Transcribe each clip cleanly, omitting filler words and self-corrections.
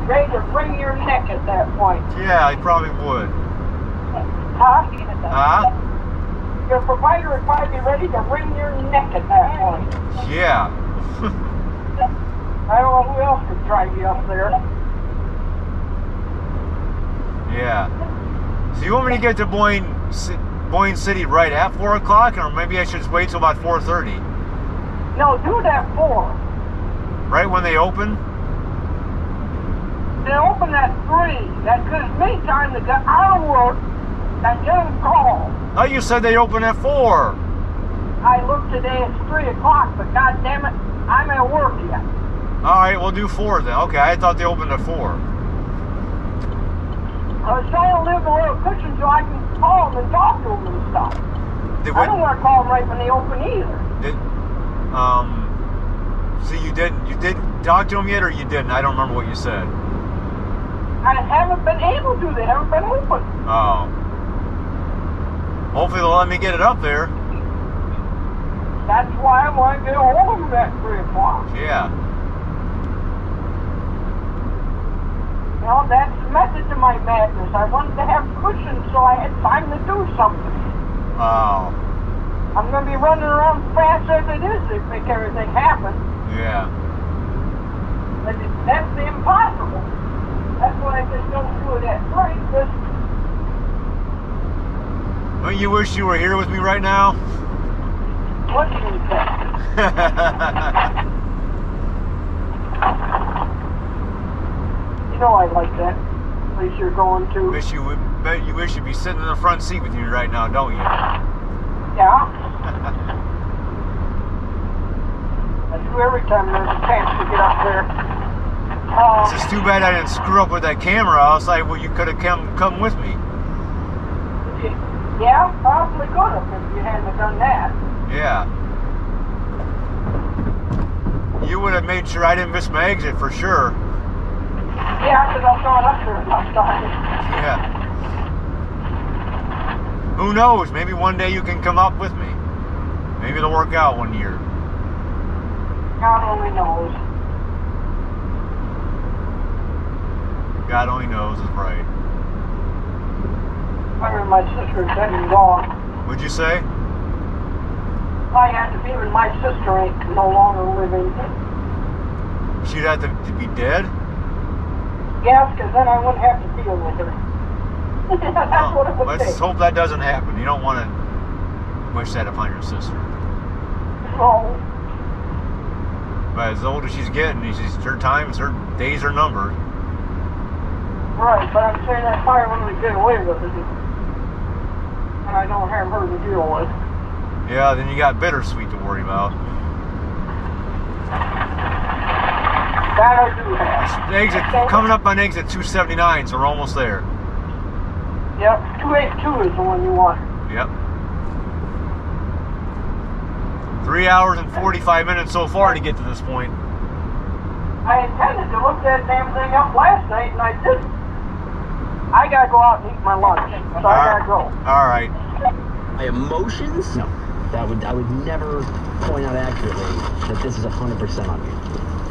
ready to wring your neck at that point. Yeah, he probably would. Huh? Huh? Your provider would probably be ready to wring your neck at that point. Yeah. I don't know who else could drive you up there. Yeah. So you want me to get to Boyne City right at 4 o'clock, or maybe I should just wait till about 4:30? No, do that 4. Right when they open? They open at 3. That gives me time to get out of work and get a call. Oh, you said they open at 4. I looked today, it's 3 o'clock, but god damn it, I'm at work yet. Alright, we'll do 4 then. Okay, I thought they opened at 4. I was trying to leave a little cushion so I can call them and talk to them and stuff. I don't want to call them right when they open either. So you didn't talk to them yet, or you didn't? I don't remember what you said. I haven't been able to. They haven't been open. Oh. Hopefully they'll let me get it up there. That's why I want to get a hold of them at 3 o'clock. Yeah. You know, that's the method to my madness. I wanted to have cushions so I had time to do something. Oh. I'm going to be running around fast as it is to make everything happen. Yeah. But that's the impossible. That's why I just don't do it at 3. Just... Don't you wish you were here with me right now? What do you think? You know I like that place you're going to. You wish you'd be sitting in the front seat with me right now, don't you? Yeah. I do every time there's a chance to get up there. It's just too bad I didn't screw up with that camera. I was like, well, you could have come with me. Yeah, probably could have if you hadn't done that. Yeah. You would have made sure I didn't miss my exit for sure. Yeah, because I've gone up there enough times. Yeah. Who knows? Maybe one day you can come up with me. Maybe it'll work out one year. God only knows. God only knows is right. I remember my sister's dead and gone. What'd you say? I had to be when my sister ain't no longer living. She'd have to be dead? Yes, because then I wouldn't have to deal with her. That's what it would Let's take. hope that doesn't happen. You don't want to wish that upon your sister. No. But as old as she's getting, her days are numbered. Right, but I'm saying I probably wouldn't get away with it. And I don't have her to deal with. Yeah, then you got bittersweet to worry about. That I do have. Coming up on exit 279, so we're almost there. Yep, 282 is the one you want. Yep. 3 hours and 45 minutes so far to get to this point. I intended to look that damn thing up last night, and I didn't. I gotta go out and eat my lunch, so I gotta go. All right. My emotions? No. I would never point out accurately that this is 100% on you.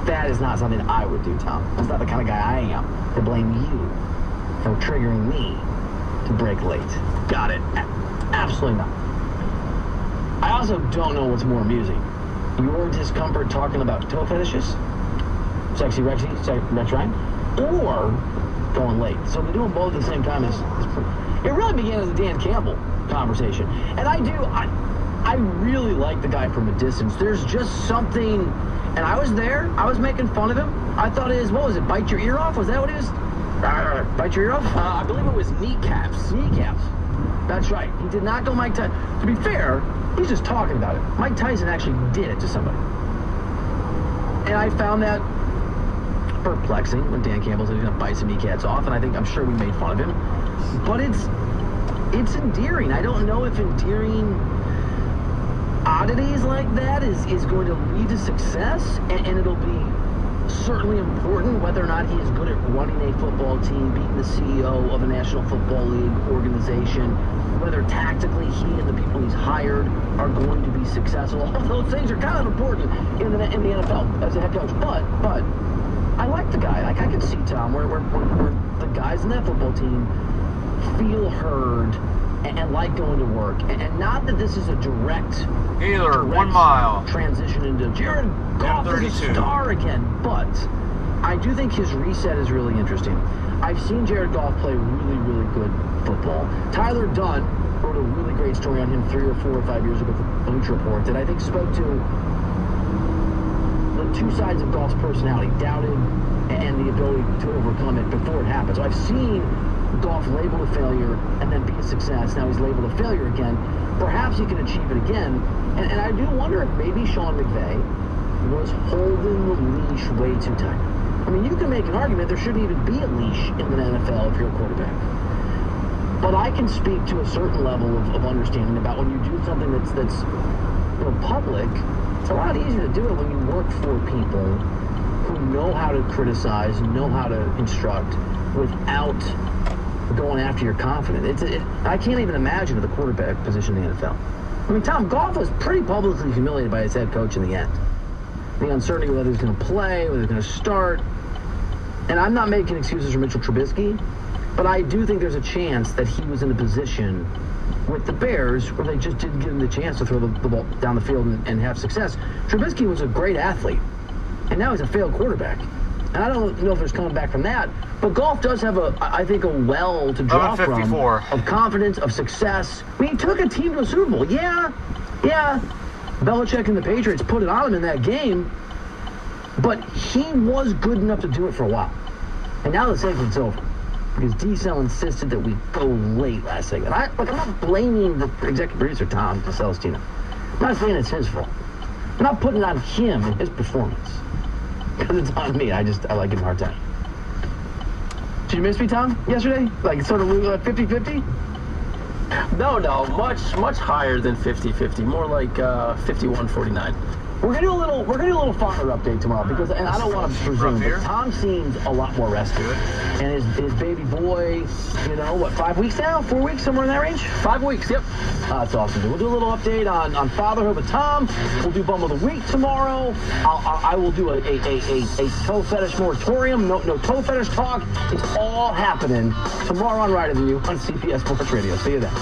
That is not something I would do, Tom. That's not the kind of guy I am to blame you for triggering me to break late. Got it. Absolutely not. I also don't know what's more amusing. Your discomfort talking about toe fetishes, sexy Rexy, Rex Ryan, or going late. So to do them both at the same time is it really began as a Dan Campbell conversation. And I really like the guy from a distance. There's just something, and I was there. I was making fun of him. I thought what was it, bite your ear off? Was that what it was? Bite your ear off? I believe it was kneecaps. Kneecaps. That's right. He did not go Mike Tyson. To be fair, he's just talking about it. Mike Tyson actually did it to somebody. And I found that perplexing when Dan Campbell said he's going to bite some kneecaps off, and I'm sure we made fun of him. But it's endearing. I don't know if endearing oddities like that is going to lead to success, and it'll be certainly important whether or not he is good at running a football team, being the CEO of a National Football League organization, whether tactically he and the people he's hired are going to be successful. All those things are kind of important in the NFL as a head coach. But I like the guy. Like, I can see, Tom, where the guys in that football team feel heard and like going to work. And not that this is a direct 1 mile. transition into Jared Goff is a star again, but I do think his reset is really interesting. I've seen Jared Goff play really, really good football. Tyler Dunn wrote a really great story on him 3 or 4 or 5 years ago for Bleacher Report that I think spoke to the two sides of Goff's personality, doubted and the ability to overcome it before it happened. So I've seen Goff labeled a failure and then be a success. Now he's labeled a failure again. Perhaps he can achieve it again. And I do wonder if maybe Sean McVay was holding the leash way too tight. I mean, you can make an argument there shouldn't even be a leash in the NFL if you're a quarterback. But I can speak to a certain level of understanding about when you do something that's public. It's a lot easier to do it when you work for people who know how to criticize, know how to instruct without going after your confidence. I can't even imagine the quarterback position in the NFL. I mean, Tom, Goff was pretty publicly humiliated by his head coach in the end. The uncertainty of whether he's going to play, whether he's going to start. And I'm not making excuses for Mitchell Trubisky, but I do think there's a chance that he was in a position with the Bears where they just didn't give him the chance to throw the ball down the field and have success. Trubisky was a great athlete, and now he's a failed quarterback. And I don't know if there's coming back from that, but Goff does have I think a well to draw from of confidence, of success. I mean, he took a team to a Super Bowl. Yeah. Belichick and the Patriots put it on him in that game, but he was good enough to do it for a while. And now the segment's over because D-Cell insisted that we go late last segment. I'm not blaming the executive producer, Tom DeCelestino. I'm not saying it's his fault. I'm not putting it on him and his performance. Because it's on me. I like giving him a hard time. Did you miss me, Tom, yesterday? Like, sort of 50-50? No, much higher than 50-50. More like 51-49. We're gonna do a little father update tomorrow because, and I don't want to presume, but Tom seems a lot more rested, and his baby boy, 5 weeks now, 4 weeks, somewhere in that range. 5 weeks, yep. That's awesome. We'll do a little update on fatherhood with Tom. We'll do bum of the week tomorrow. I will do a toe fetish moratorium. No toe fetish talk. It's all happening tomorrow on Rider Than You on CPS Sports Radio. See you then.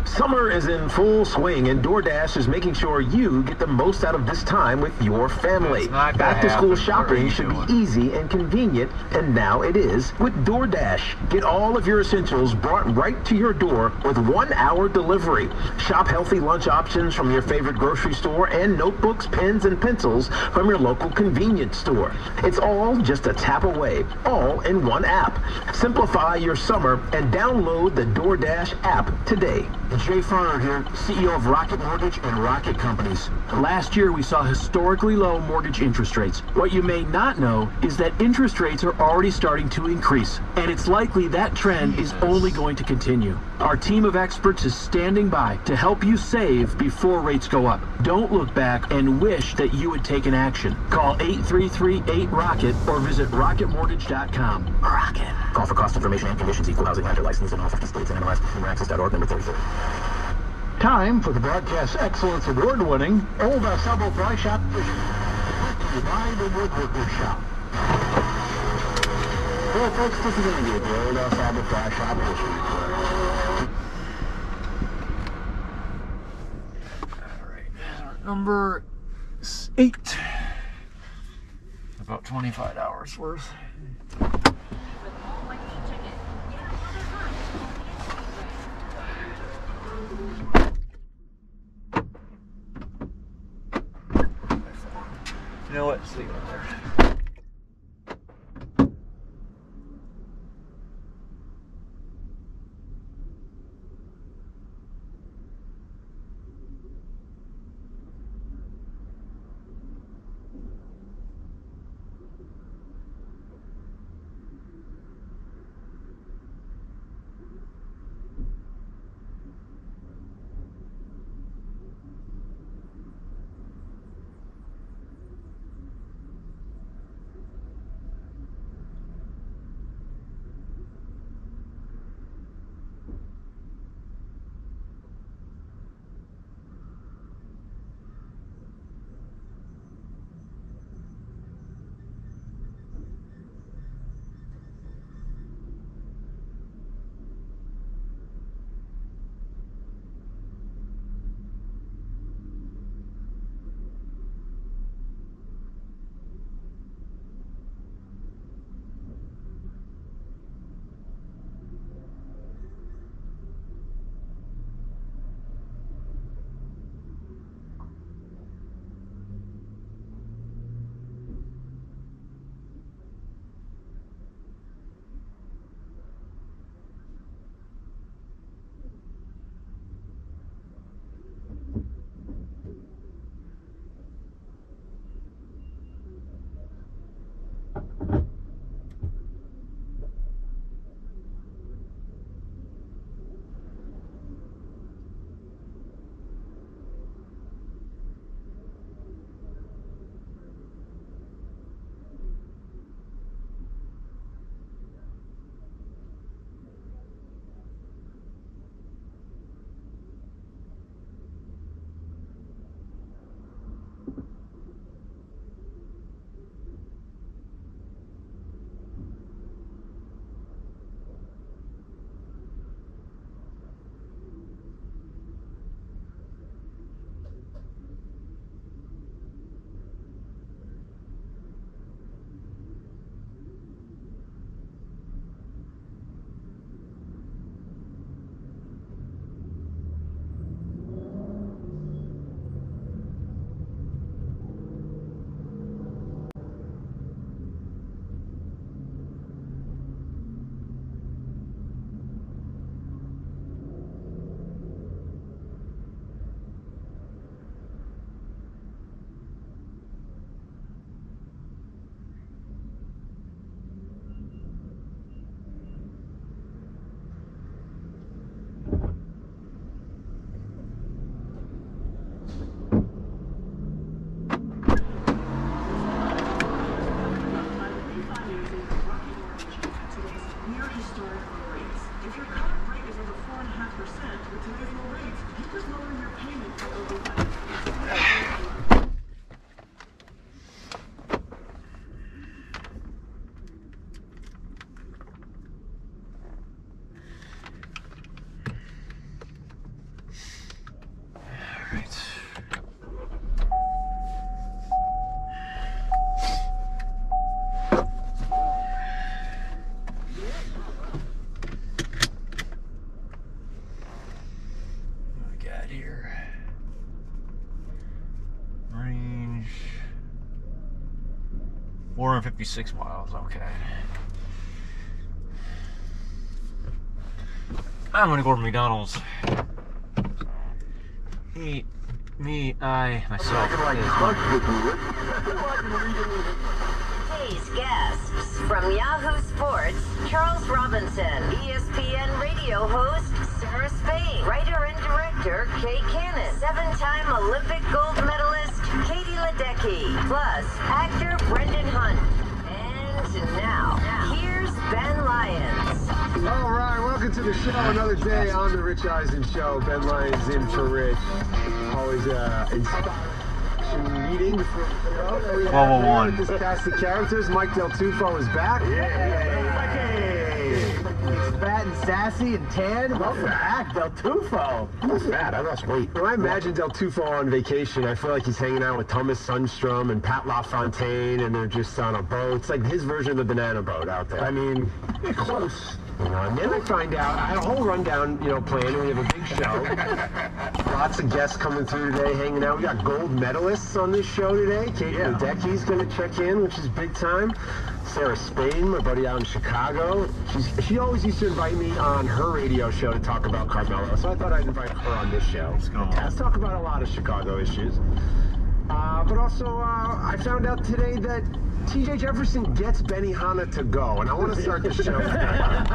Summer is in full swing, and DoorDash is making sure you get the most out of this time with your family. Back-to-school shopping should be easy and convenient, and now it is with DoorDash. Get all of your essentials brought right to your door with 1 hour delivery. Shop healthy lunch options from your favorite grocery store and notebooks, pens, and pencils from your local convenience store. It's all just a tap away, all in one app. Simplify your summer and download the DoorDash app today. Jay Farner here, CEO of Rocket Mortgage and Rocket Companies. Last year, we saw historically low mortgage interest rates. What you may not know is that interest rates are already starting to increase, and it's likely that trend is only going to continue. Our team of experts is standing by to help you save before rates go up. Don't look back and wish that you had taken action. Call 833-8-ROCKET or visit rocketmortgage.com. Rocket. Call for cost information and conditions. Equal housing lender license in all 50 states and MLS. Access.org, number 33. Time for the Broadcast Excellence Award-winning Old Ensemble Fly Shop Edition. By the Woodworker Shop. Well, folks, this is going to be the Old Ensemble Fly Shop Edition. Alright, number 8. About 25 hours worth. You know what? Sleep up there. 456 miles, okay. I'm gonna go to McDonald's. Eat, me, I, myself. Today's guests from Yahoo Sports, Charles Robinson, ESPN radio host Sarah Spain, writer and director Kay Cannon, 7-time Olympic gold medalist Katie Ledecky, plus actor Brendan Hunt. And now, here's Ben Lyons. All right, welcome to the show. Another day on the Rich Eisen Show. Ben Lyons in for Rich. Always inspiration meeting for the show. 1201. This cast of characters. Mike Del Tufo is back. He's fat and sassy and tan. Welcome back, Del Tufo. I'm fat. I lost weight. When I imagine Del Tufo on vacation, I feel like he's hanging out with Thomas Sundstrom and Pat LaFontaine, and they're just on a boat. It's like his version of the banana boat out there. I mean, close. And then I find out, I had a whole rundown, planned, and we have a big show. Lots of guests coming through today, hanging out. We got gold medalists on this show today. Katie Ledecky's going to check in, which is big time. Sarah Spain, my buddy out in Chicago. She always used to invite me on her radio show to talk about Carmelo, so I thought I'd invite her on this show. Let's talk about a lot of Chicago issues. But also, I found out today that TJ Jefferson gets Benihana to go, and I want to start the show with that.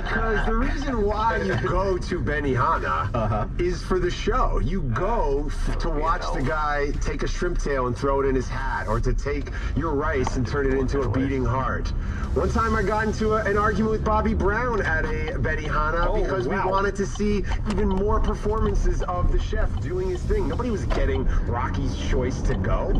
Because the reason why you go to Benihana is for the show. You go to watch the guy take a shrimp tail and throw it in his hat, or to take your rice and turn it into a beating heart. One time I got into an argument with Bobby Brown at a Benihana because we wanted to see even more performances of the chef doing his thing. Nobody was getting Rocky's choice to go.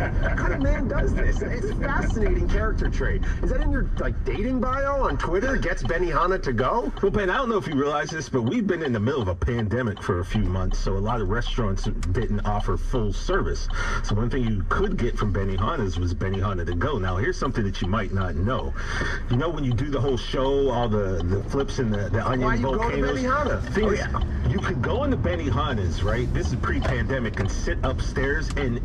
What kind of man does this? It's a fascinating character trait. Is that in your dating bio on Twitter? Gets Benihana to go? Well, Ben, I don't know if you realize this, but we've been in the middle of a pandemic for a few months, so a lot of restaurants didn't offer full service. So one thing you could get from Benihana's was Benihana to go. Now, here's something that you might not know. You know when you do the whole show, all the flips and the onion volcanoes? Go to you could go into Benihana's, right? This is pre-pandemic, and sit upstairs, and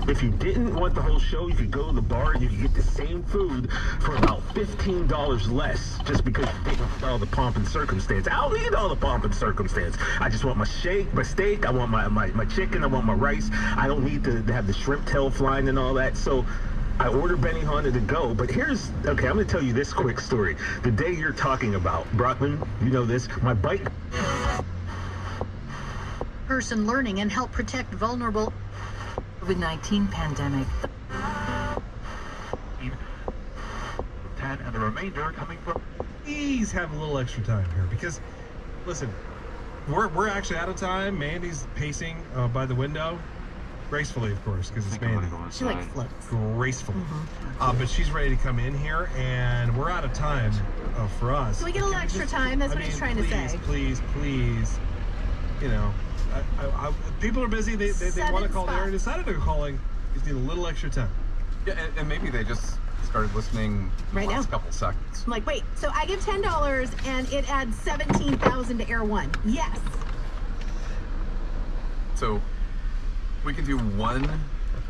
if you didn't want the whole show, you could go to the bar and you could get the same food for about $15 less, just because you didn't want all the pomp and circumstance. I don't need all the pomp and circumstance. I just want my steak, I want my chicken, I want my rice. I don't need to have the shrimp tail flying and all that. So I ordered Benihana to go, but I'm going to tell you this quick story. The day you're talking about, Brockman, you know this, my bike person learning and help protect vulnerable COVID-19 pandemic. 10 and the remainder coming from. Please have a little extra time here because, listen, we're actually out of time. Mandy's pacing by the window, gracefully, of course, because it's Mandy. She floats gracefully, but she's ready to come in here, and we're out of time for us. So we get a little extra time. That's what he's trying to say. Please, people are busy. They want to call. They already decided they're calling. Just need a little extra time. Yeah, and maybe they just started listening right the last now. Couple seconds. I'm like, wait. So I give $10 and it adds $17,000 to Air One. Yes. So we can do one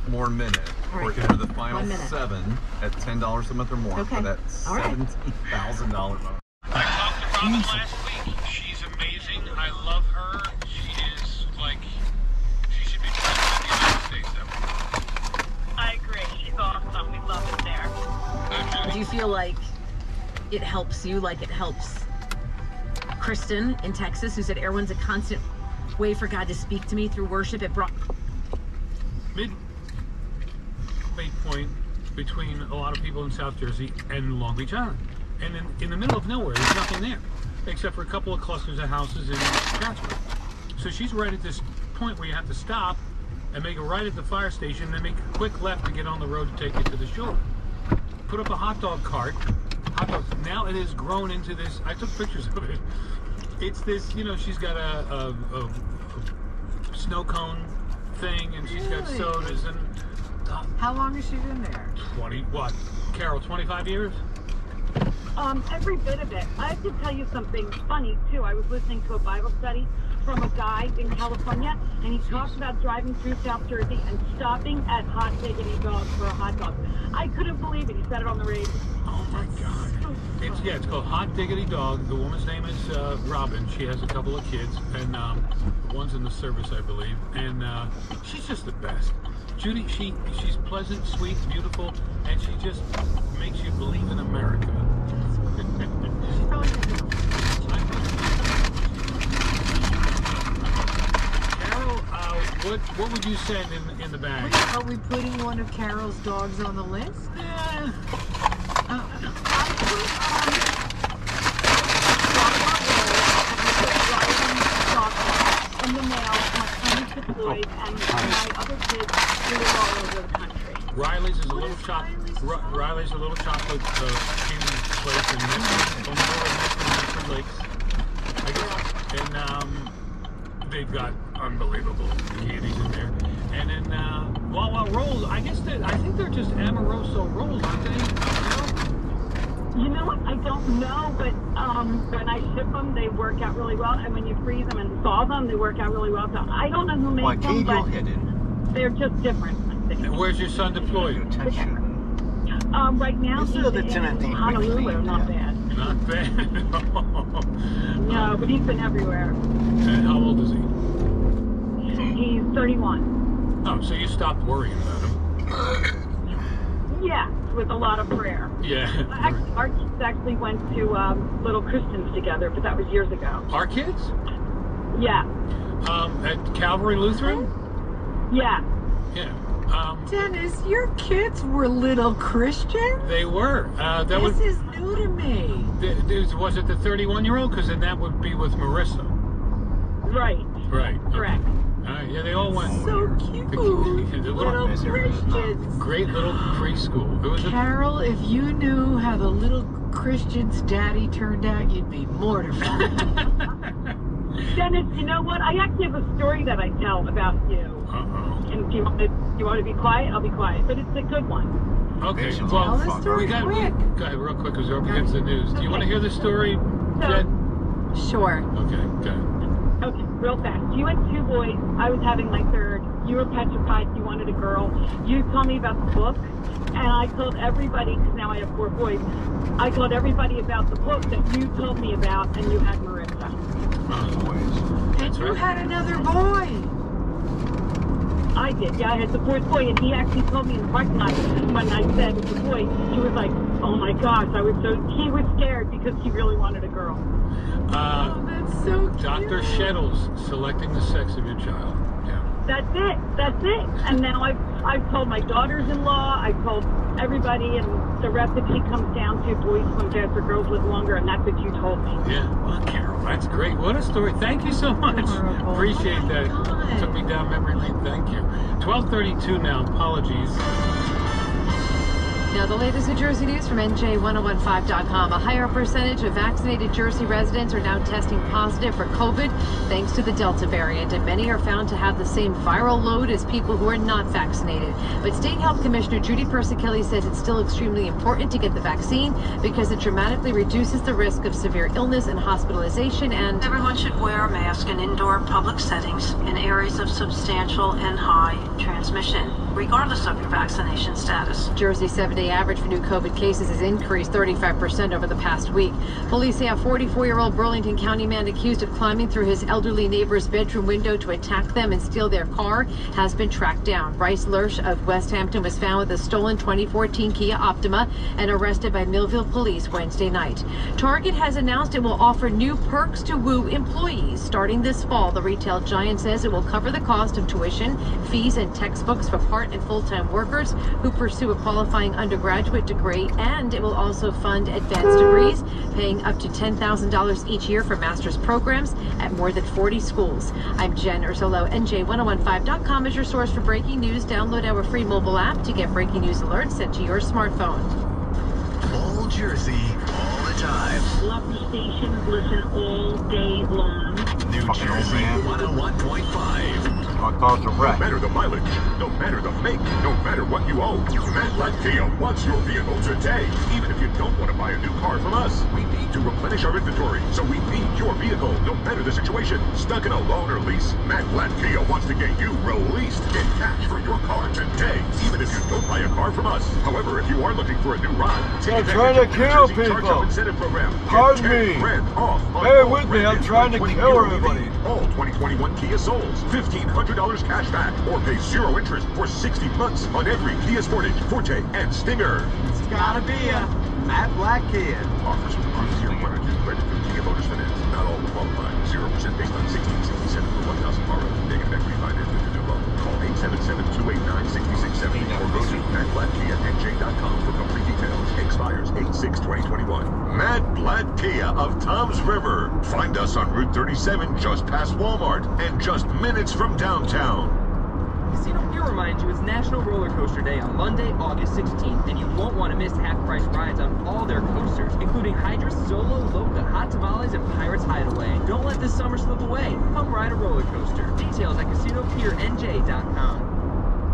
more minute for either the final 7 at $10 a month or more for that $17,000 bonus. I talked to Robin last week. She's amazing. I love her. She should be president of the United States. I agree. She's awesome. We love it there. Do you feel like it helps you, like it helps Kristen in Texas, who said Air One's a constant way for God to speak to me through worship? It brought midway point between a lot of people in South Jersey and Long Beach Island. And in the middle of nowhere, there's nothing there, except for a couple of clusters of houses in Chatsworth. So she's right at this point where you have to stop and make a right at the fire station, and then make a quick left to get on the road to take you to the shore. Put up a hot dog cart. Hot dogs. Now it has grown into this. I took pictures of it. It's this, she's got a snow cone thing, and she's got sodas and. How long has she been there? 20, what? Carol, 25 years? Every bit of it. I have to tell you something funny, too. I was listening to a Bible study from a guy in California, and he talks about driving through South Jersey and stopping at Hot Diggity Dog for a hot dog. I couldn't believe it. He said it on the radio. Oh my God! It's called Hot Diggity Dog. The woman's name is Robin. She has a couple of kids, and one's in the service, I believe. And she's just the best. Judy, she's pleasant, sweet, beautiful, and she just makes you believe in America. Carol, what would you send in the bag? Are we putting one of Carol's dogs on the list? Yeah. In the mail, my son is deployed, and my other kids live all over the country. Riley's is a little chocolate. Riley's a little chocolate candy place in Medford Lakes. I guess. And they've got unbelievable candies in there. And then Wawa rolls. I think they're just Amoroso rolls, aren't they? You know what? I don't know, but when I ship them, they work out really well. And when you freeze them and thaw them, they work out really well. So I don't know who makes them, but they're just different, I think. And where's your son deployed? Right now, he's in Honolulu. Not bad. Not bad. No, but he's been everywhere. And how old is he? He's 31. Oh, so you stopped worrying about him. Yeah, with a lot of prayer. Yeah. Our kids actually went to Little Christians together, but that was years ago. Our kids? Yeah. At Calvary Lutheran? Yeah. Yeah. Dennis, your kids were Little Christians? They were. This is new to me. Was it the 31-year-old? Because then that would be with Marissa. Right. Right. Correct. Yeah, they all went. So cute. Little Christians. Great little preschool. It was Carol, if you knew how the Little Christians' daddy turned out, you'd be mortified. Dennis, you know what? I actually have a story that I tell about you. And do you want to be quiet? I'll be quiet. But it's a good one. Okay. Tell the story quick. Go ahead, real quick, because we're up against the news. Do you want to hear the story, Jen? Sure. Okay, go ahead. Okay, real fast. You had 2 boys. I was having my 3rd. You were petrified. You wanted a girl. You told me about the book. And I told everybody, because now I have 4 boys, I told everybody about the book that you told me about, and you had Marissa. And you had another boy. I did, yeah. I had the 4th boy, and he actually told me in the parking lot when I said it's a boy. He was like, "Oh my gosh!" He was scared because he really wanted a girl. That's so cute. Dr. Shettles selecting the sex of your child. Yeah. That's it. And now I've told my daughters-in-law, I've told everybody, and the recipe comes down to boys swim faster, girls live longer, and that's what you told me. Yeah, well, Carol, that's great. What a story. Thank you so much. Appreciate that. Took me down memory lane. Thank you. 12:32 now. Apologies. Now, the latest New Jersey news from NJ1015.com. A higher percentage of vaccinated Jersey residents are now testing positive for COVID thanks to the Delta variant, and many are found to have the same viral load as people who are not vaccinated. But State Health Commissioner Judy Persichilli says it's still extremely important to get the vaccine because it dramatically reduces the risk of severe illness and hospitalization. And everyone should wear a mask in indoor public settings in areas of substantial and high transmission, regardless of your vaccination status. Jersey's 7-day average for new COVID cases has increased 35% over the past week. Police say a 44-year-old Burlington County man accused of climbing through his elderly neighbor's bedroom window to attack them and steal their car has been tracked down. Bryce Lurch of West Hampton was found with a stolen 2014 Kia Optima and arrested by Millville police Wednesday night. Target has announced it will offer new perks to Woo employees. Starting this fall, the retail giant says it will cover the cost of tuition, fees, and textbooks for part and full-time workers who pursue a qualifying undergraduate degree, and it will also fund advanced degrees, paying up to $10,000 each year for master's programs at more than 40 schools. I'm Jen Ursolo. NJ1015.com is your source for breaking news. Download our free mobile app to get breaking news alerts sent to your smartphone. All Jersey, all the time. Love the station, listen all day long. New Jersey 101.5. What caused a wreck? No matter the mileage, no matter the make, no matter what you owe, Matt Kia wants your vehicle today, even if you don't want to buy a new car from us. We beat need to replenish our inventory, so we need your vehicle, no matter the situation. Stuck in a loan or lease? Matt Blatt Kia wants to get you released. Get cash for your car today, even if you don't buy a car from us. However, if you are looking for a new ride, take trying to kill people. Incentive program. Pardon me. Bear with me, I'm trying to kill everybody. All 2021 Kia Souls, $1,500 cash back, or pay 0 interest for 60 months on every Kia Sportage, Forte, and Stinger. It's gotta be a Matt Blatt Kia. Offers from 0 credit through Kia Bonus Finance. Not all will qualify. 0% based on 1667 for 1,000 borrowed. Negative equity finance with the loan. Call 877-289-6670 or go to mattblattkianj.com for complete details. Expires 8/6/2021. Matt Blatt Kia of Toms River. Find us on Route 37 just past Walmart and just minutes from downtown. Casino Gear reminds you it's National Roller Coaster Day on Monday, August 16th, and you won't want to miss half-price rides on all their coasters, including Hydra, Solo, Loca, Hot Tamales, and Pirates Hideaway. Don't let this summer slip away. Come ride a roller coaster. Details at CasinoGearNJ.com.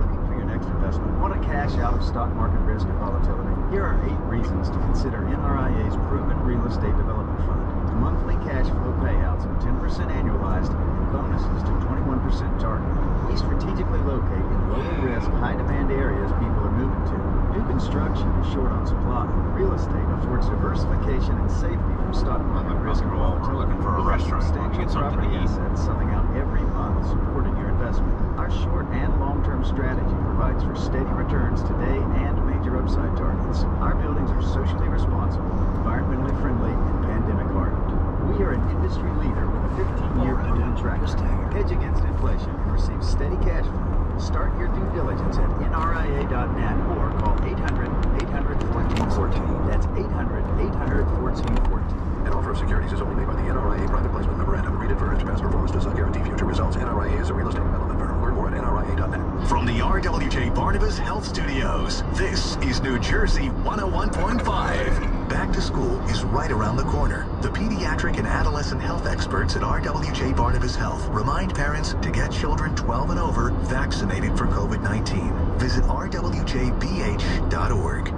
Looking for your next investment? Want to cash out of stock market risk and volatility? Here are 8 reasons to consider NRIA's proven real estate development fund. Monthly cash flow payouts of 10% annualized and bonuses to 21% target. We strategically locate in low-risk, high-demand areas people are moving to. New construction is short on supply. Real estate affords diversification and safety from stock market risk and volatility. We're looking for a restaurant. Substantial property assets selling out every month, supporting your investment. Our short and long-term strategy provides for steady returns today and major upside targets. Our buildings are socially responsible, environmentally friendly, and pandemic hardened. We are an industry leader with a 15-year proven track record. Hedge against inflation and receive steady cash flow. Start your due diligence at nria.net or call 800-800-1414. That's 800-800-1414. An offer of securities is only made by the NRIA Private Placement Memorandum. Read it first. Past performance does not guarantee future results. NRIA is a real estate development firm. Learn more at nria.net. From the RWJ Barnabas Health Studios, this is New Jersey 101.5. Back to school is right around the corner. The pediatric and adolescent health experts at RWJ Barnabas Health remind parents to get children 12 and over vaccinated for COVID-19. Visit rwjbh.org.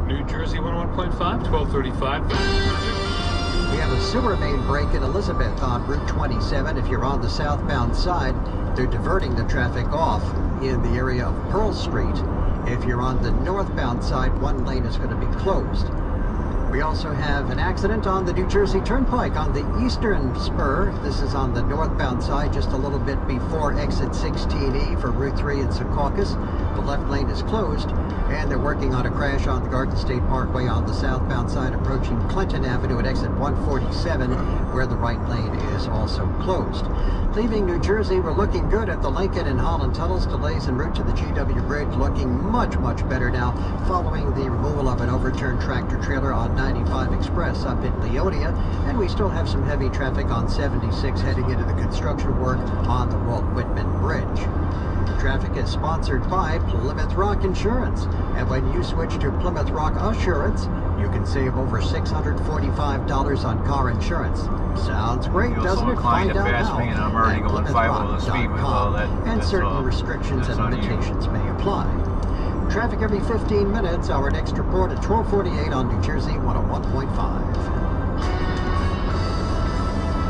New Jersey 101.5, 1235. We have a sewer main break in Elizabeth on Route 27. If you're on the southbound side, they're diverting the traffic off in the area of Pearl Street. If you're on the northbound side, one lane is going to be closed. We also have an accident on the New Jersey Turnpike on the eastern spur. This is on the northbound side, just a little bit before exit 16E for Route 3 in Secaucus. The left lane is closed, and they're working on a crash on the Garden State Parkway on the southbound side, approaching Clinton Avenue at exit 147, where the right lane is also closed. Leaving New Jersey, we're looking good at the Lincoln and Holland tunnels. Delays en route to the GW Bridge looking much, much better now, following the removal of an overturned tractor trailer on 95 Express up in Leonia, and we still have some heavy traffic on 76 heading into the construction work on the Walt Whitman Bridge. Traffic is sponsored by Plymouth Rock Insurance, and when you switch to Plymouth Rock Assurance, you can save over $645 on car insurance. Sounds great, doesn't it? Find out how at PlymouthRock.com, and certain restrictions and limitations may apply. Traffic every 15 minutes. Our next report at 12:48 on New Jersey 101.5.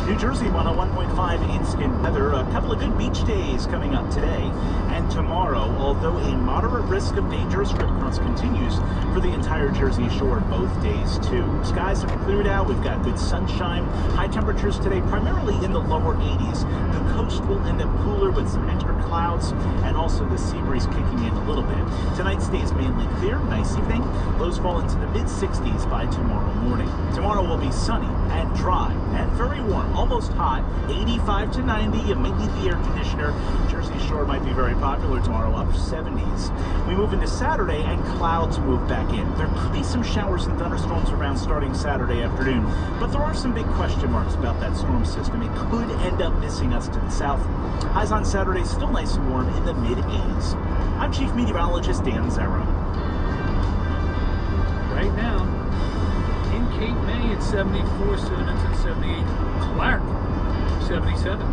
New Jersey 101.5 in skin weather. A couple of good beach days coming up today and tomorrow, although a moderate risk of dangerous rip currents continues for the entire Jersey Shore both days too. Skies have cleared out. We've got good sunshine. High temperatures today primarily in the lower 80s. The coast will end up cooler with some interclouds and also the sea breeze kicking in a little bit. Tonight stays mainly clear. Nice evening. Lows fall into the mid-60s by tomorrow morning. Tomorrow will be sunny and dry and very warm. Almost hot, 85 to 90. You may need the air conditioner. Jersey Shore might be very popular tomorrow, upper 70s. We move into Saturday and clouds move back in. There could be some showers and thunderstorms around starting Saturday afternoon, but there are some big question marks about that storm system. It could end up missing us to the south. Highs on Saturday still nice and warm in the mid-80s. I'm Chief Meteorologist Dan Zero. Right now, in Cape May at 74, Cinnamons at 78, Clark 77.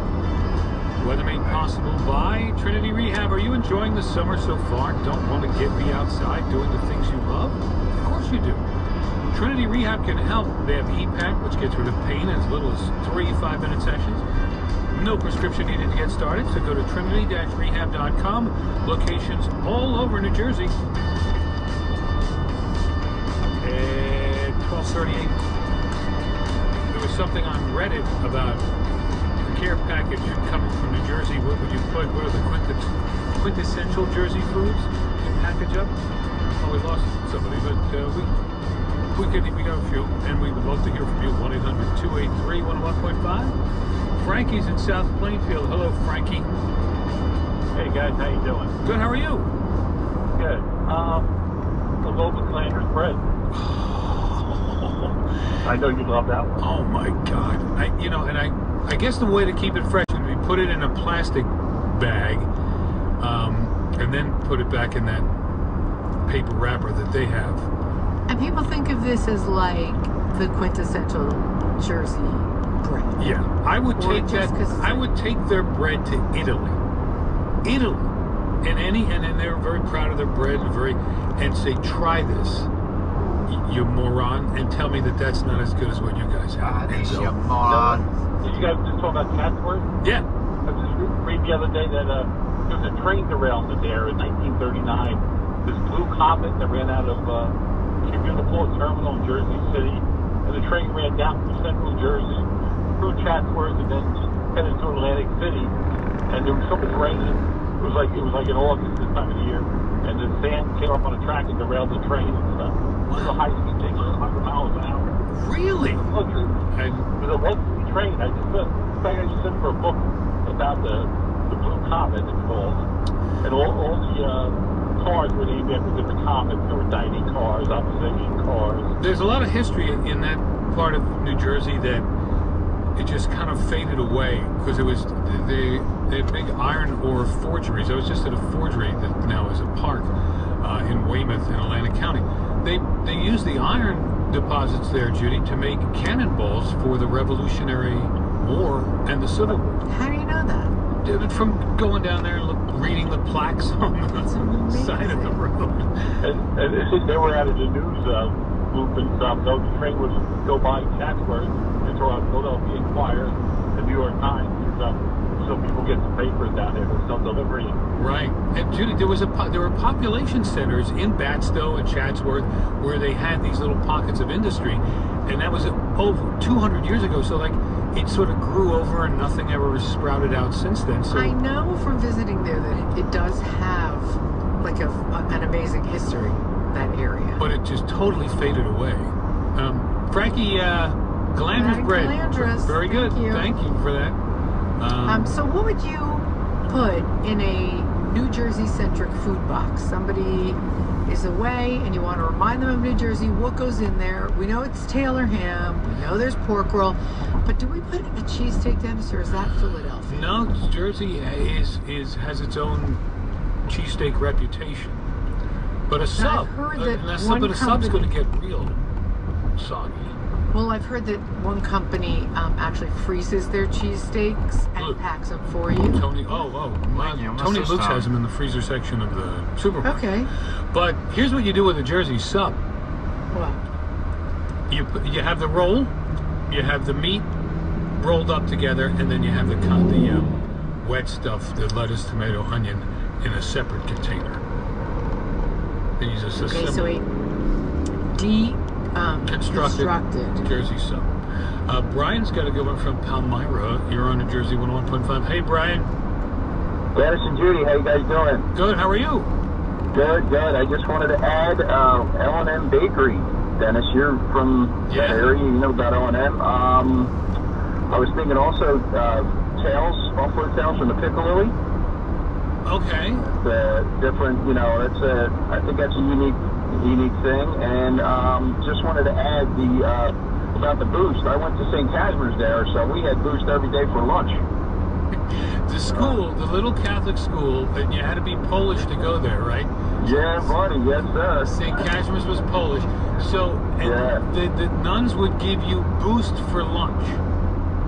Weather made possible by Trinity Rehab. Are you enjoying the summer so far? Don't want to be outside doing the things you love? Of course you do. Trinity Rehab can help. They have E-Pack, which gets rid of pain in as little as 3 5-minute sessions. No prescription needed to get started, so go to trinity-rehab.com. Locations all over New Jersey. At 12:38, there was something on Reddit about the care package coming from New Jersey. What would you put? What are the quintessential Jersey foods to package up? Oh, we lost somebody, but we got a few, and we would love to hear from you. 1-800-283-101.5. Frankie's in South Plainfield. Hello, Frankie. Hey guys, how you doing? Good. How are you? Good. The loaf of Flanders bread. I know you love that one. Oh my God! I guess the way to keep it fresh would be put it in a plastic bag, and then put it back in that paper wrapper that they have. And people think of this as like the quintessential Jersey bread. Yeah, I would take that. I would take their bread to Italy, and they're very proud of their bread and say, try this, you moron, and tell me that that's not as good as what you guys have. You moron. Did you guys just talk about Chatsworth? Yeah. I was just reading the other day that there was a train derailment there in 1939. This blue comet that ran out of Cumulaport Terminal in Jersey City, and the train ran down through central Jersey, through Chatsworth, and then headed to Atlantic City. And there was so much rain. It was like in August this time of the year, and the sand came up on a track and derailed the train and stuff. It was a high-speed thing, 100 miles an hour. Really? It was a one-speed train. I just sent for a book about the blue comet, it's called, and all the cars were named after different comets. There were dining cars, opposition cars. There's a lot of history in that part of New Jersey that it just kind of faded away because it was they had big iron ore forgeries. I was just at a forgery that now is a park in Weymouth in Atlantic County. They used the iron deposits there, Judy, to make cannonballs for the Revolutionary War and the Civil War. How do you know that? From going down there and reading the plaques on the side of the road. And they were out of the news loop and stuff. So the train would go by Chatsworth and throw out Philadelphia Inquirer, the New York Times, and stuff. So people get the papers down there for self-delivery. Right. And Judy, there were population centers in Batstow and Chatsworth where they had these little pockets of industry, and that was over 200 years ago. So like it sort of grew over and nothing ever sprouted out since then. So I know from visiting there that it does have like an amazing history, that area. But it just totally faded away. Frankie, Galandra's bread. Galandra's. Very good. Thank you for that. So what would you put in a New Jersey-centric food box? Somebody is away and you want to remind them of New Jersey. What goes in there? We know it's Taylor ham. We know there's pork roll. But do we put a cheesesteak, Dennis, or is that Philadelphia? No, Jersey has its own cheesesteak reputation. But a sub, a sub's going to get real soggy. Well, I've heard that one company actually freezes their cheesesteaks and packs them for you. Tony Luke's has them in the freezer section of the supermarket. Okay. But here's what you do with a Jersey sub. What? You have the roll, you have the meat rolled up together, and then you have the wet stuff, the lettuce, tomato, onion, in a separate container. Then you just assemble. Constructed Jersey sub. Brian's got a good one from Palmyra. You're on New Jersey 101.5. Hey, Brian. Dennis and Judy, how you guys doing? Good. How are you? Good, good. I just wanted to add L&M Bakery. Dennis, you're from that area. You know about L&M. I was thinking also buffalo tails from the Piccalilli. Okay. The different, I think that's a unique thing, and just wanted to add about the Boost. I went to St. Casimir's there, so we had Boost every day for lunch. The school, the little Catholic school, and you had to be Polish to go there, right? Yeah, buddy, yes, sir. St. Casimir's was Polish, so the nuns would give you Boost for lunch.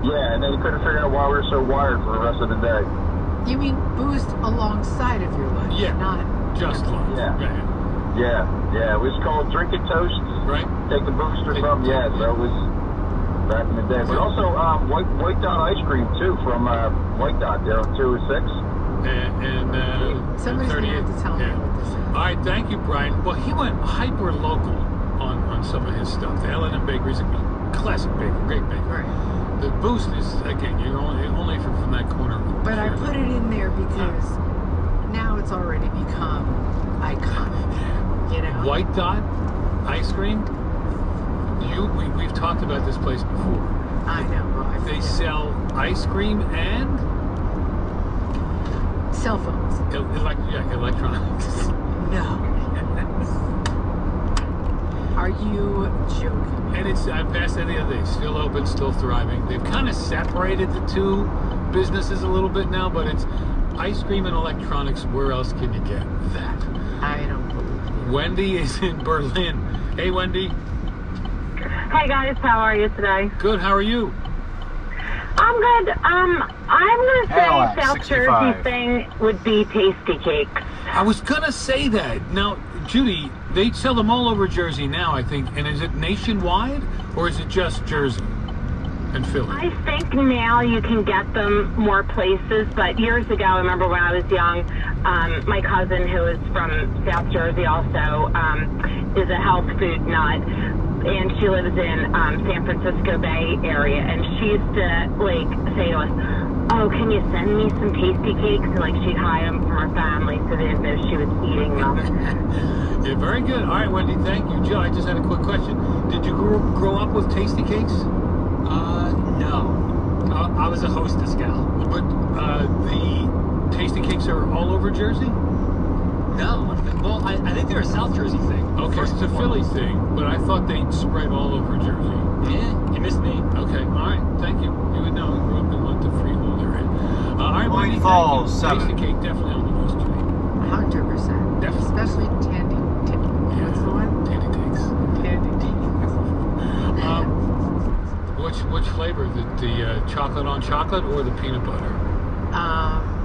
Yeah, and then you couldn't figure out why we were so wired for the rest of the day. You mean Boost alongside of your lunch, not just lunch. Yeah. Right. Yeah, it was called Drink It Toast right? Take a boost or something. Yeah, that was back in the day. But also White Dot ice cream too from White Dot there on 206. Somebody's going to have to tell me what this is. All right, thank you, Brian. Well, he went hyper local on some of his stuff. The L&M Bakery's a classic bakery, great bakery. Right. The boost is, again, you're only from that corner. But I put it in there because now it's already become iconic. You know? White Dot ice cream. We've talked about this place before. I know. Well, they sell ice cream and cell phones. Electronics. No. Are you joking? And I passed that the other day. Still open, still thriving. They've kind of separated the two businesses a little bit now, but it's ice cream and electronics. Where else can you get that? I don't believe it. Wendy is in Berlin. Hey, Wendy. Hey guys, how are you today? Good. How are you? I'm good. I'm gonna say Alex, South 65. Jersey thing would be Tasty Cakes. I was gonna say that. Now, Judy, they sell them all over Jersey now, I think. And is it nationwide or is it just Jersey and Philly? I think now you can get them more places, but years ago, I remember when I was young, my cousin who is from South Jersey also is a health food nut. And she lives in San Francisco Bay area, and she used to say to us, "Oh, can you send me some Tasty Cakes?" And she'd hide them from her family so they didn't know she was eating them. Yeah, very good. All right, Wendy, thank you. Joe, I just had a quick question. Did you grow up with Tasty Cakes? No. I was a Hostess gal. But the Tasty Cakes are all over Jersey? No. Well, I think they're a South Jersey thing. Okay, it's a Philly thing, but I thought they'd spread all over Jersey. Yeah, you missed me. Okay, all right, thank you. You would know. You grew up in the Freehold area. All right, Wendy, Falls, thank you. 7. Tasty Cake definitely on the list, Judy. 100%. Definitely. Especially Tandy. What's the one? Tandy Takes. Tandy Takes. Which flavor? The chocolate on chocolate or the peanut butter?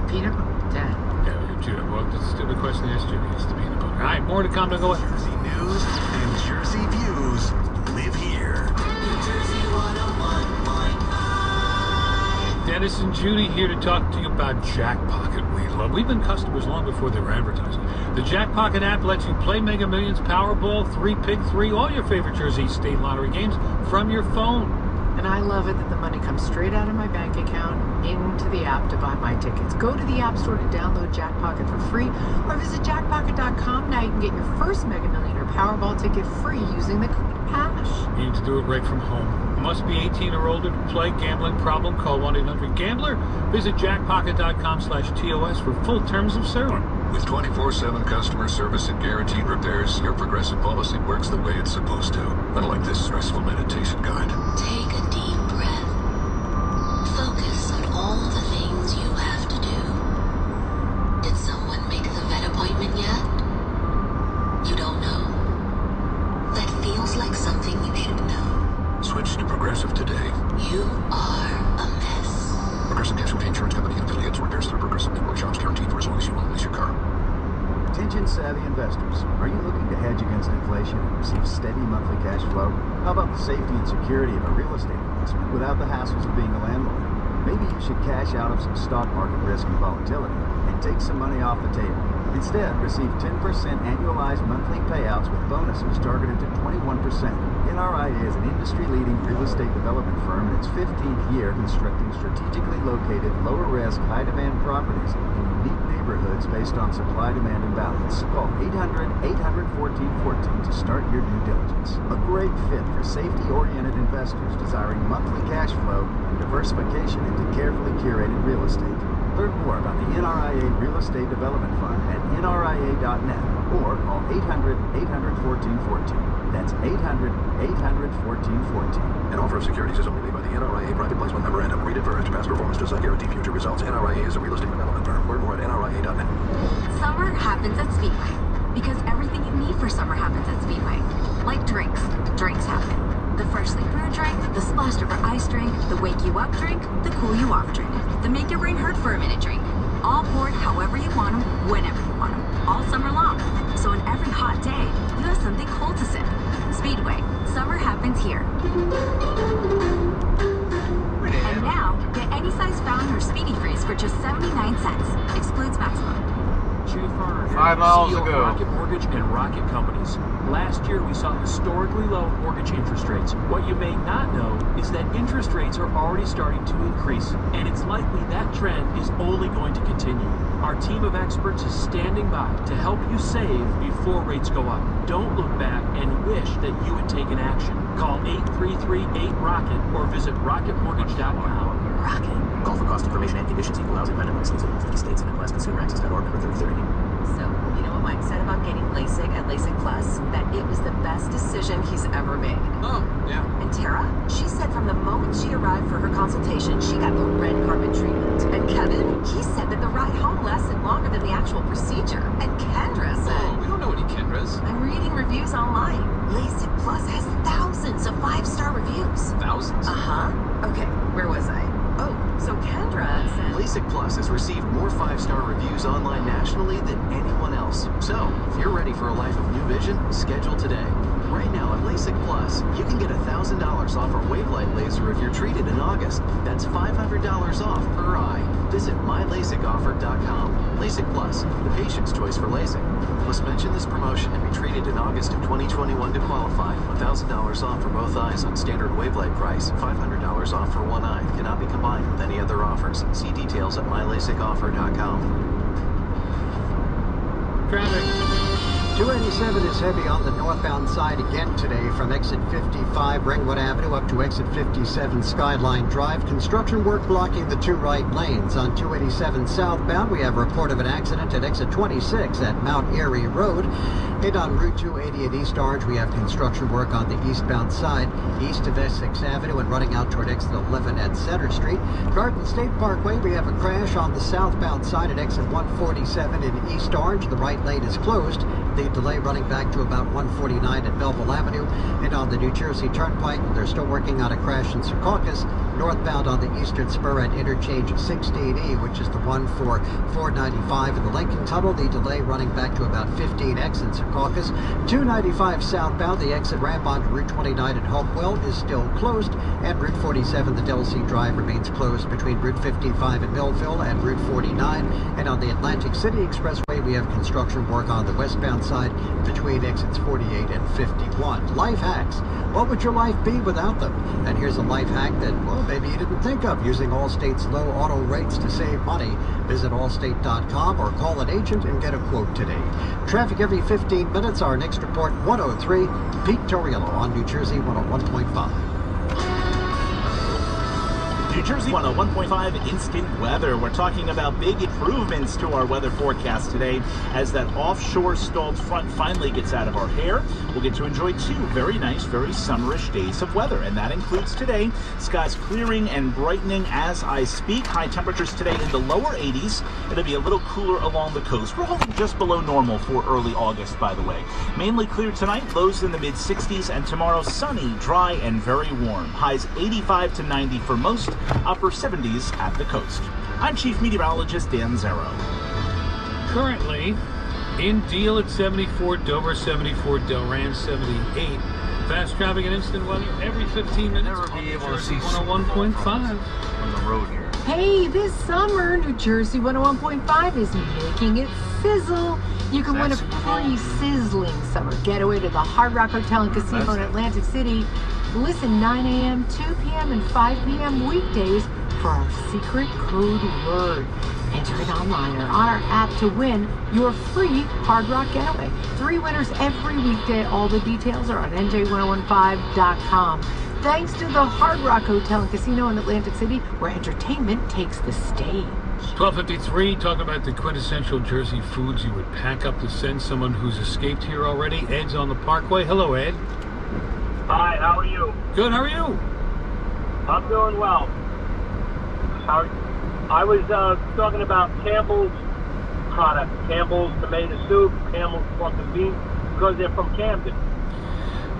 Peanut butter. Yeah, Judy. Well, that's a stupid question to ask Judy. It's the peanut butter. All right, more to come. To go. Jersey news and Jersey views live here. New Jersey 101.5. Dennis and Judy here to talk to you about Jack Pocket. We've been customers long before they were advertising. The Jack Pocket app lets you play Mega Millions, Powerball, 3 Pick 3, all your favorite Jersey State Lottery games from your phone. And I love it that the money comes straight out of my bank account into the app to buy my tickets. Go to the App Store to download Jack Pocket for free or visit jackpocket.com. Now you can get your first Mega Million or Powerball ticket free using the code HASH. You need to do it right from home. Must be 18 or older to play. Gambling problem? Call 1-800-GAMBLER. Visit jackpocket.com/TOS for full terms of service. With 24/7 customer service and guaranteed repairs, your Progressive policy works the way it's supposed to. Unlike this stressful meditation guide. Take a deep breath. Focus on all the things you have to do. Did someone make the vet appointment yet? You don't know? That feels like something you should know. Switch to Progressive today. You are a mess. Progressive Casualty Insurance Company and affiliates. Repairs through Progressive Network shops guaranteed for as long as you own lease your car. Attention savvy investors. Are you looking to hedge against inflation and receive steady monthly cash flow? How about the safety and security of a real estate investment without the hassles of being a landlord? Maybe you should cash out of some stock market risk and volatility and take some money off the table. Instead, receive 10% annualized monthly payouts with bonuses targeted to 21%. NRIA is an industry-leading real estate development firm in its 15th year constructing strategically located, lower-risk, high-demand properties in unique neighborhoods based on supply-demand imbalance. Call 800-800-1414 to start your due diligence. A great fit for safety-oriented investors desiring monthly cash flow and diversification into carefully curated real estate. Learn more about the NRIA Real Estate Development Fund at nria.net or call 800-800-1414. That's 800-800-1414. An offer of securities is only made by the NRIA Private Placement Memorandum. Read it first. Past performance does not guarantee future results. NRIA is a real estate development firm. Learn more at nria.net. Summer happens at Speedway because everything you need for summer happens at Speedway. Like drinks. Drinks happen. The freshly brewed drink, the splashed over ice drink, the wake you up drink, the cool you off drink, the make your brain hurt for a minute drink. All poured however you want them, whenever you want them, all summer long. So on every hot day, you have something cold to sip. Speedway, here. And now, get any size fountain or speedy freeze for just 79 cents. Excludes maximum. Jay Farner here, 5 miles CEO to of go. Rocket Mortgage and Rocket Companies. Last year, we saw historically low mortgage interest rates. What you may not know is that interest rates are already starting to increase, and it's likely that trend is only going to continue. Our team of experts is standing by to help you save before rates go up. Don't look back and wish that you had taken action. Call 833-8-ROCKET or visit rocketmortgage.com. Rocket. Call for cost information and conditions. Equal housing lender license in 50 states and MLSConsumerAccess.org number 3030. So, you know what Mike said about getting LASIK at LASIK Plus? That it was the best decision he's ever made. Oh, yeah. And Tara, she said from the moment she arrived for her consultation, she got the red carpet treatment. And Kevin, he said that the ride home lasted longer than the actual procedure. And Kendra said... Oh, we don't know any Kendras. I'm reading reviews online. LASIK Plus has thousands of 5-star reviews. Thousands? Uh-huh. Okay, where was I? Oh, so Kendra said... LASIK Plus has received more 5-star reviews online nationally than anyone else. So, if you're ready for a life of new vision, schedule today. Right now at LASIK Plus, you can get $1,000 off our Wavelight laser if you're treated in August. That's $500 off per eye. Visit mylasicoffer.com. LASIK Plus, the patient's choice for LASIK. Must mention this promotion and be treated in August of 2021 to qualify. $1,000 off for both eyes on standard Wavelight price. $500 off for one eye. Cannot be combined with any other offers. See details at mylasicoffer.com. Traffic. 287 is heavy on the northbound side again today from exit 55 Ringwood Avenue up to exit 57 Skyline Drive. Construction work blocking the 2 right lanes. On 287 southbound, we have a report of an accident at exit 26 at Mount Airy Road. And on Route 280 at East Orange, we have construction work on the eastbound side, east of Essex Avenue and running out toward exit 11 at Center Street. Garden State Parkway, we have a crash on the southbound side at exit 147 in East Orange. The right lane is closed. The delay running back to about 149 at Belleville Avenue. And on the New Jersey Turnpike, they're still working on a crash in Secaucus, northbound on the eastern spur at interchange 16E, which is the one for 495 in the Lincoln Tunnel. The delay running back to about 15X in Secaucus. 295 southbound, the exit ramp onto Route 29 at Hopewell is still closed. And Route 47, the Delsey Drive, remains closed between Route 55 in Millville and Route 49. And on the Atlantic City Expressway, we have construction work on the westbound side between exits 48 and 51. Life hacks. What would your life be without them? And here's a life hack that, well, maybe you didn't think of. Using Allstate's low auto rates to save money. Visit allstate.com or call an agent and get a quote today. Traffic every 15 minutes. Our next report, 103. Pete Torriello on New Jersey 101.5. New Jersey 101.5 instant weather. We're talking about big improvements to our weather forecast today as that offshore stalled front finally gets out of our hair. We'll get to enjoy 2 very nice, very summerish days of weather, and that includes today. Skies clearing and brightening as I speak. High temperatures today in the lower 80s. It'll be a little cooler along the coast. We're holding just below normal for early August, by the way. Mainly clear tonight, lows in the mid 60s, and tomorrow sunny, dry, and very warm. Highs 85 to 90 for most. Upper 70s at the coast. I'm Chief Meteorologist Dan Zero. Currently, in Deal at 74, Dover 74, Delran 78. Fast traffic and instant weather every 15 minutes. Never be able to see 101.5 on the road here. Hey, this summer, New Jersey 101.5 is making it sizzle. You can win a free sizzling summer getaway to the Hard Rock Hotel and Casino in Atlantic City. Listen 9 a.m., 2 p.m., and 5 p.m. weekdays for our secret code word. Enter it online or on our app to win your free Hard Rock getaway. 3 winners every weekday. All the details are on NJ1015.com. Thanks to the Hard Rock Hotel and Casino in Atlantic City, where entertainment takes the stage. 12:53, talking about the quintessential Jersey foods you would pack up to send someone who's escaped here already. Ed's on the Parkway. Hello, Ed. Hi, how are you? Good, how are you? I'm doing well. I was talking about Campbell's products, Campbell's tomato soup, Campbell's pork and beef, because they're from Camden.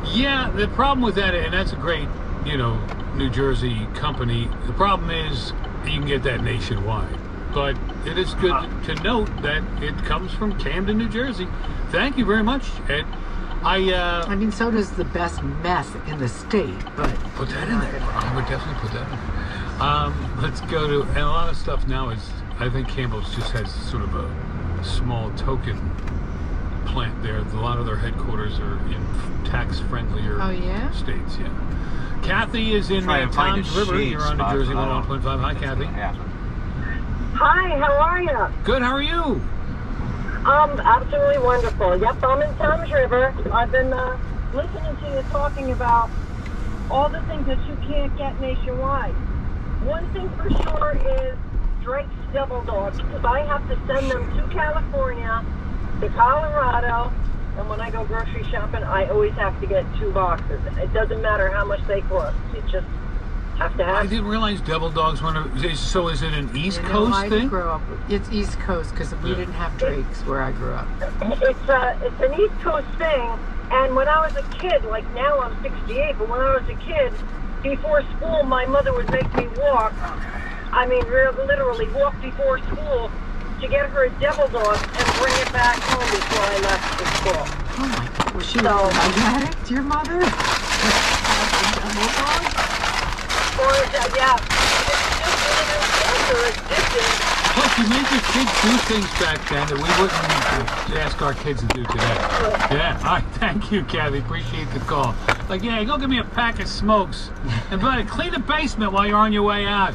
Yeah, the problem with that, and that's a great, New Jersey company, the problem is you can get that nationwide. But it is good to note that it comes from Camden, New Jersey. Thank you very much, Ed. I mean, so does the best meth in the state, but put that in there. I would definitely put that in there. Let's go to, and a lot of stuff now is, I think Campbell's just has sort of a small token plant there. A lot of their headquarters are in tax-friendlier states. Yeah. Kathy is in Tom's River. You're on New Jersey 101.5. Hi, Kathy. Hi, how are you? Good. How are you? Absolutely wonderful. Yep, I'm in Tom's River. I've been listening to you talking about all the things that you can't get nationwide. One thing for sure is Drake's Devil Dogs, because I have to send them to California, to Colorado, and when I go grocery shopping, I always have to get 2 boxes. It doesn't matter how much they cost. You just have to have. I didn't realize Devil Dogs were. So is it an East Coast thing? It's East Coast because we didn't have Drake's where I grew up. It's an East Coast thing, and when I was a kid, like now I'm 68, but when I was a kid, before school, my mother would make me walk. I mean, literally walk before school to get her a Devil Dog and bring it back home before I left for school. Oh my God, was she a drug addict, your mother? Plus, you made your kids do things back then that we wouldn't ask our kids to do today. Yeah, all right, thank you, Kathy. Appreciate the call. Like, yeah, go give me a pack of smokes. And buddy, clean the basement while you're on your way out.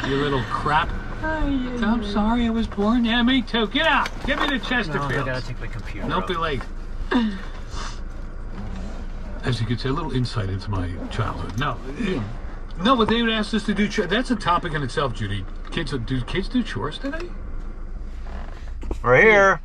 You little crap. I'm sorry I was born. Yeah, me too. Get out. Get me to Chesterfield. No, I gotta take my computer. Don't be late. As you could say, a little insight into my childhood. No, but they would ask us to do chores. That's a topic in itself, Judy. Do kids do chores today? We're here.